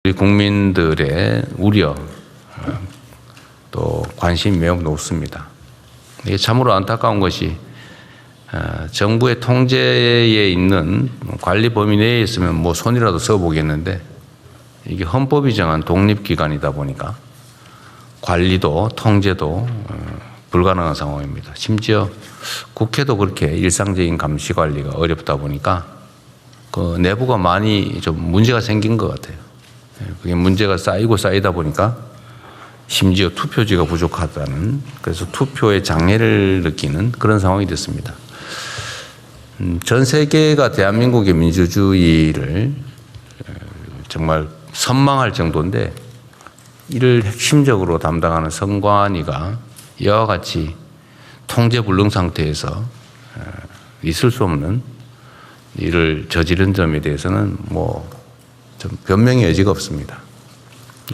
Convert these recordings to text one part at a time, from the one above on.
우리 국민들의 우려 또 관심이 매우 높습니다. 이게 참으로 안타까운 것이 정부의 통제에 있는 관리 범위 내에 있으면 뭐 손이라도 써보겠는데 이게 헌법이 정한 독립기관이다 보니까 관리도 통제도 불가능한 상황입니다. 심지어 국회도 그렇게 일상적인 감시 관리가 어렵다 보니까 그 내부가 많이 좀 문제가 생긴 것 같아요. 그게 문제가 쌓이고 쌓이다 보니까 심지어 투표지가 부족하다는, 그래서 투표에 장애를 느끼는 그런 상황이 됐습니다. 전 세계가 대한민국의 민주주의를 정말 선망할 정도인데 이를 핵심적으로 담당하는 선관위가 이와 같이 통제불능 상태에서 있을 수 없는 일을 저지른 점에 대해서는 뭐 좀 변명의 여지가 없습니다.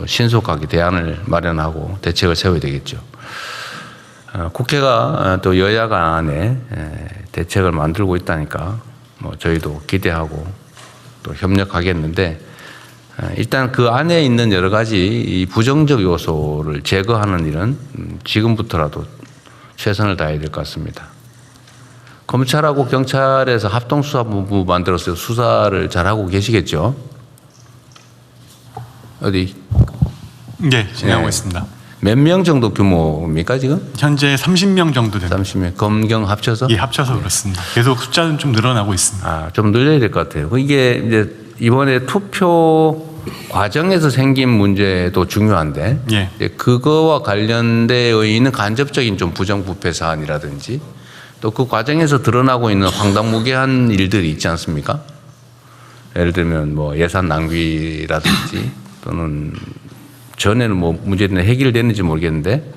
신속하게 대안을 마련하고 대책을 세워야 되겠죠. 국회가 또 여야 간에 대책을 만들고 있다니까 뭐 저희도 기대하고 또 협력하겠는데 일단 그 안에 있는 여러 가지 이 부정적 요소를 제거하는 일은 지금부터라도 최선을 다해야 될 것 같습니다. 검찰하고 경찰에서 합동수사본부 만들어서 수사를 잘하고 계시겠죠? 어디? 네, 진행하고 있습니다. 몇 명 정도 규모입니까 지금? 현재 30명 정도 됩니다. 30명. 검경 합쳐서? 예, 합쳐서 그렇습니다. 계속 숫자는 좀 늘어나고 있습니다. 아, 좀 늘려야 될 것 같아요. 이게 이제 이번에 투표 과정에서 생긴 문제도 중요한데, 예. 그거와 관련되어 있는 간접적인 좀 부정부패 사안이라든지, 또 그 과정에서 드러나고 있는 황당무계한 일들이 있지 않습니까? 예를 들면 뭐 예산 낭비라든지, 또는 전에는 뭐 문제는 해결됐는지 모르겠는데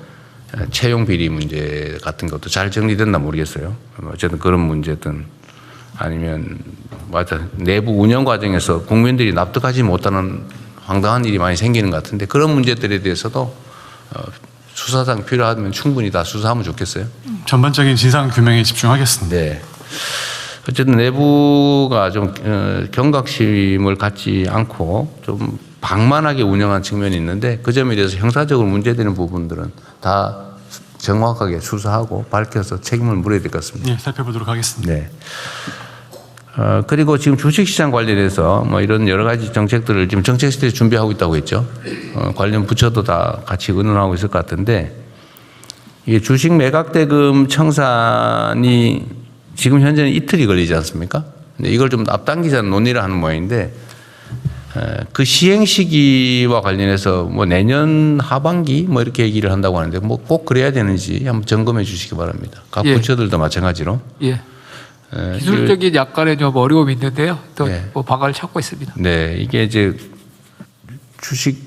채용 비리 문제 같은 것도 잘 정리됐나 모르겠어요. 어쨌든 그런 문제든 아니면 맞아 내부 운영 과정에서 국민들이 납득하지 못하는 황당한 일이 많이 생기는 것 같은데 그런 문제들에 대해서도 수사상 필요하면 충분히 다 수사하면 좋겠어요. 전반적인 진상 규명에 집중하겠습니다. 네. 어쨌든 내부가 좀 경각심을 갖지 않고 좀 방만하게 운영한 측면이 있는데 그 점에 대해서 형사적으로 문제되는 부분들은 다 정확하게 수사하고 밝혀서 책임을 물어야 될 것 같습니다. 네, 살펴보도록 하겠습니다. 네. 그리고 지금 주식시장 관련해서 뭐 이런 여러 가지 정책들을 지금 정책실에 준비하고 있다고 했죠. 관련 부처도 다 같이 의논하고 있을 것 같은데 이게 주식 매각대금 청산이 지금 현재는 이틀이 걸리지 않습니까? 근데 이걸 좀 앞당기자는 논의를 하는 모양인데 그 시행 시기와 관련해서 뭐 내년 하반기 뭐 이렇게 얘기를 한다고 하는데 뭐 꼭 그래야 되는지 한번 점검해 주시기 바랍니다. 각 부처들도 마찬가지로. 예. 기술적인 약간의 좀 어려움이 있는데요. 또 뭐 방안을 찾고 있습니다. 네, 이게 이제 주식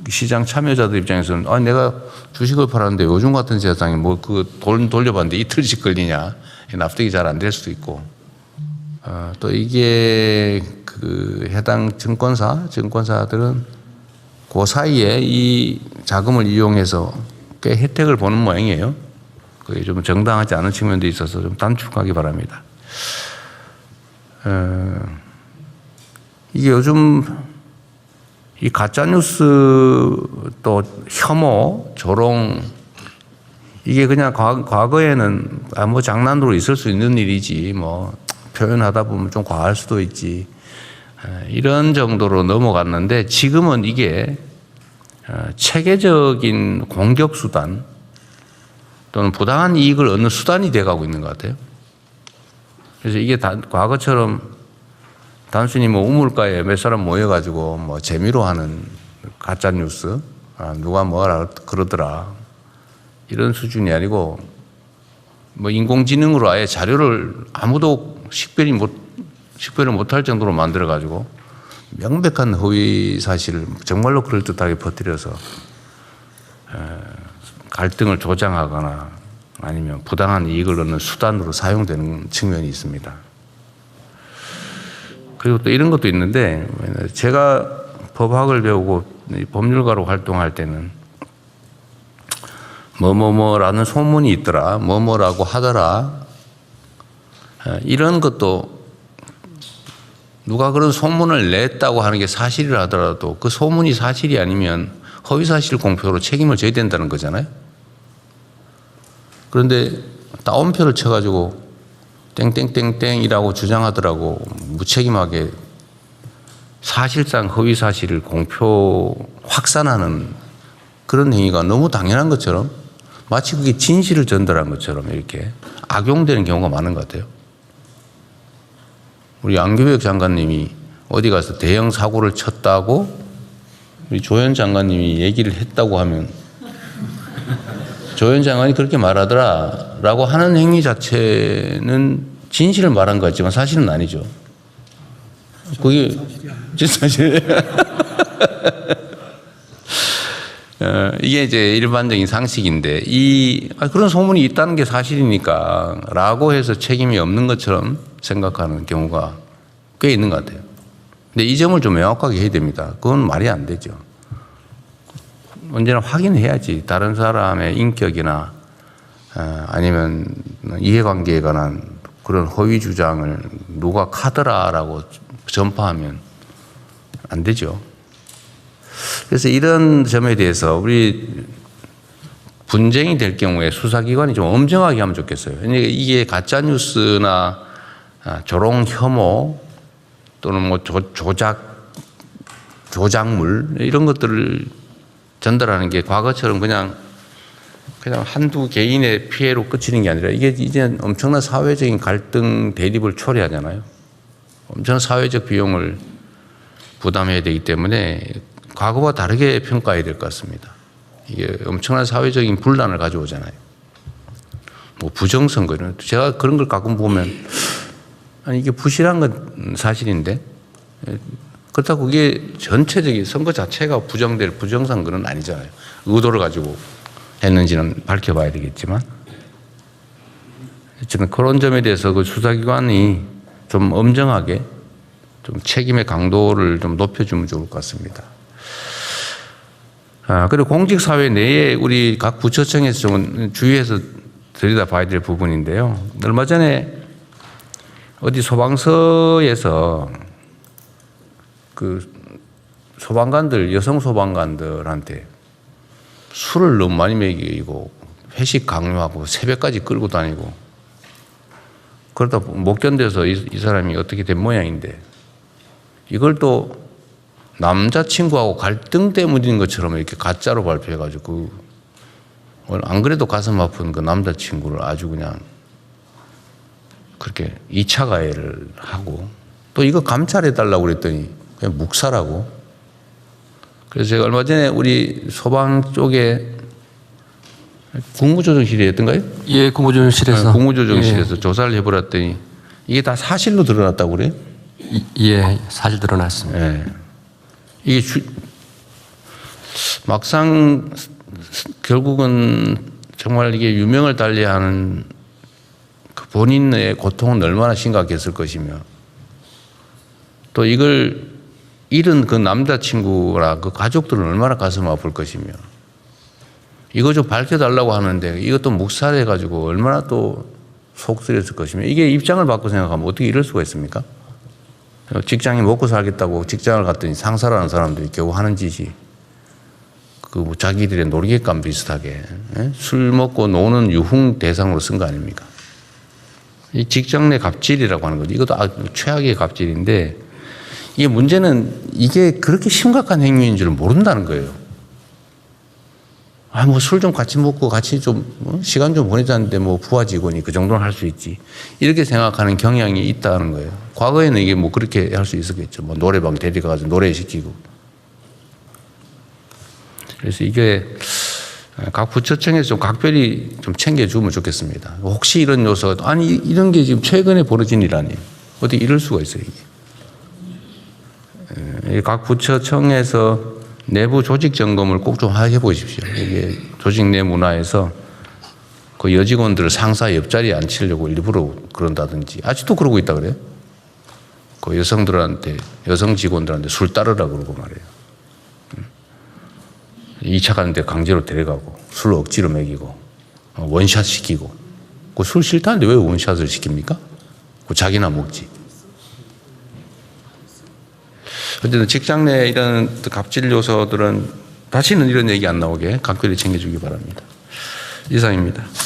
시장 참여자들 입장에서는 아 내가 주식을 팔았는데 요즘 같은 세상에 뭐 그 돈 돌려봤는데 이틀씩 걸리냐 납득이 잘 안 될 수도 있고 또 이게 그 해당 증권사들은 그 사이에 이 자금을 이용해서 꽤 혜택을 보는 모양이에요. 그게 좀 정당하지 않은 측면도 있어서 좀 단축하기 바랍니다. 이게 요즘 이 가짜뉴스 또 혐오, 조롱 이게 그냥 과거에는 뭐 장난으로 있을 수 있는 일이지 뭐 표현하다 보면 좀 과할 수도 있지 이런 정도로 넘어갔는데 지금은 이게 체계적인 공격 수단 또는 부당한 이익을 얻는 수단이 돼가고 있는 것 같아요. 그래서 이게 과거처럼 단순히 뭐 우물가에 몇 사람 모여가지고 뭐 재미로 하는 가짜 뉴스, 누가 뭐라 그러더라 이런 수준이 아니고 뭐 인공지능으로 아예 자료를 아무도 식별을 못할 정도로 만들어가지고 명백한 허위 사실을 정말로 그럴듯하게 퍼뜨려서 갈등을 조장하거나 아니면 부당한 이익을 얻는 수단으로 사용되는 측면이 있습니다. 그리고 또 이런 것도 있는데 제가 법학을 배우고 법률가로 활동할 때는 뭐뭐뭐라는 소문이 있더라, 뭐뭐라고 하더라 이런 것도 누가 그런 소문을 냈다고 하는 게 사실이라 하더라도 그 소문이 사실이 아니면 허위사실 공표로 책임을 져야 된다는 거잖아요. 그런데 따옴표를 쳐가지고 땡땡땡땡이라고 주장하더라고 무책임하게 사실상 허위사실을 공표 확산하는 그런 행위가 너무 당연한 것처럼 마치 그게 진실을 전달한 것처럼 이렇게 악용되는 경우가 많은 것 같아요. 우리 안규백 장관님이 어디 가서 대형 사고를 쳤다고 우리 조현 장관님이 얘기를 했다고 하면 조현 장관이 그렇게 말하더라 라고 하는 행위 자체는 진실을 말한 것 같지만 사실은 아니죠. 그게 진짜 사실. 이게 이제 일반적인 상식인데 그런 소문이 있다는 게 사실이니까 라고 해서 책임이 없는 것처럼 생각하는 경우가 꽤 있는 것 같아요. 근데 이 점을 좀 명확하게 해야 됩니다. 그건 말이 안 되죠. 언제나 확인해야지 다른 사람의 인격이나 아니면 이해관계에 관한 그런 허위 주장을 누가 카더라라고 전파하면 안 되죠. 그래서 이런 점에 대해서 우리 분쟁이 될 경우에 수사기관이 좀 엄정하게 하면 좋겠어요. 이게 가짜뉴스나 조롱 혐오 또는 뭐 조작물 이런 것들을 전달하는 게 과거처럼 그냥 한두 개인의 피해로 그치는 게 아니라 이게 이제 엄청난 사회적인 갈등 대립을 초래하잖아요. 엄청난 사회적 비용을 부담해야 되기 때문에 과거와 다르게 평가해야 될 것 같습니다. 이게 엄청난 사회적인 분란을 가져오잖아요. 뭐 부정선거 이런 것. 제가 그런 걸 가끔 보면 아니 이게 부실한 건 사실인데 그렇다고 그게 전체적인 선거 자체가 부정될 부정선거는 아니잖아요. 의도를 가지고 했는지는 밝혀봐야 되겠지만 어쨌든 그런 점에 대해서 그 수사기관이 좀 엄정하게 좀 책임의 강도를 좀 높여주면 좋을 것 같습니다. 그리고 공직사회 내에 우리 각 부처청에서 좀 주의해서 들여다봐야 될 부분인데요. 얼마 전에 어디 소방서에서 그 소방관들, 여성 소방관들한테 술을 너무 많이 먹이고 회식 강요하고 새벽까지 끌고 다니고 그러다 못 견뎌서 이 사람이 어떻게 된 모양인데 이걸 또 남자친구하고 갈등 때문인 것처럼 이렇게 가짜로 발표해가지고 안 그래도 가슴 아픈 그 남자친구를 아주 그냥 그렇게 2차 가해를 하고 또 이거 감찰해달라고 그랬더니 그냥 묵살하고 그래서 제가 얼마 전에 우리 소방 쪽에 국무조정실이었던가요? 예, 국무조정실에서. 국무조정실에서 조사를 해보았더니 이게 다 사실로 드러났다고 그래요? 예, 사실 드러났습니다. 예. 이게 막상 결국은 정말 이게 유명을 달리하는 그 본인의 고통은 얼마나 심각했을 것이며 또 이걸 잃은 그 남자친구라 그 가족들은 얼마나 가슴 아플 것이며 이거 좀 밝혀달라고 하는데 이것도 묵살해가지고 얼마나 또 속쓰렸을 것이며 이게 입장을 바꿔 생각하면 어떻게 이럴 수가 있습니까? 직장이 먹고 살겠다고 직장을 갔더니 상사라는 사람들이 겨우 하는 짓이 그 뭐 자기들의 놀잇감 비슷하게 술 먹고 노는 유흥 대상으로 쓴 거 아닙니까? 이 직장 내 갑질이라고 하는 거죠. 이것도 최악의 갑질인데 이게 문제는 이게 그렇게 심각한 행위인 줄 모른다는 거예요. 뭐 술 좀 같이 먹고 같이 좀 시간 좀 보내자는데 뭐 부하 직원이 그 정도는 할 수 있지. 이렇게 생각하는 경향이 있다는 거예요. 과거에는 이게 뭐 그렇게 할 수 있었겠죠. 뭐 노래방 데려가서 노래시키고. 그래서 이게 각 부처청에서 좀 각별히 좀 챙겨주면 좋겠습니다. 혹시 이런 요소가, 아니, 이런 게 지금 최근에 벌어진 일 아니에요. 어떻게 이럴 수가 있어요, 이게. 각 부처청에서 내부 조직 점검을 꼭 좀 해 보십시오. 이게 조직 내 문화에서 그 여직원들을 상사 옆자리에 앉히려고 일부러 그런다든지, 아직도 그러고 있다 그래요? 그 여성들한테, 여성 직원들한테 술 따르라 그러고 말이에요. 2차 가는데 강제로 데려가고, 술 억지로 먹이고, 원샷 시키고. 그 술 싫다는데 왜 원샷을 시킵니까? 그 자기나 먹지. 어쨌든 직장 내 이런 갑질 요소들은 다시는 이런 얘기 안 나오게 각별히 챙겨주기 바랍니다. 이상입니다.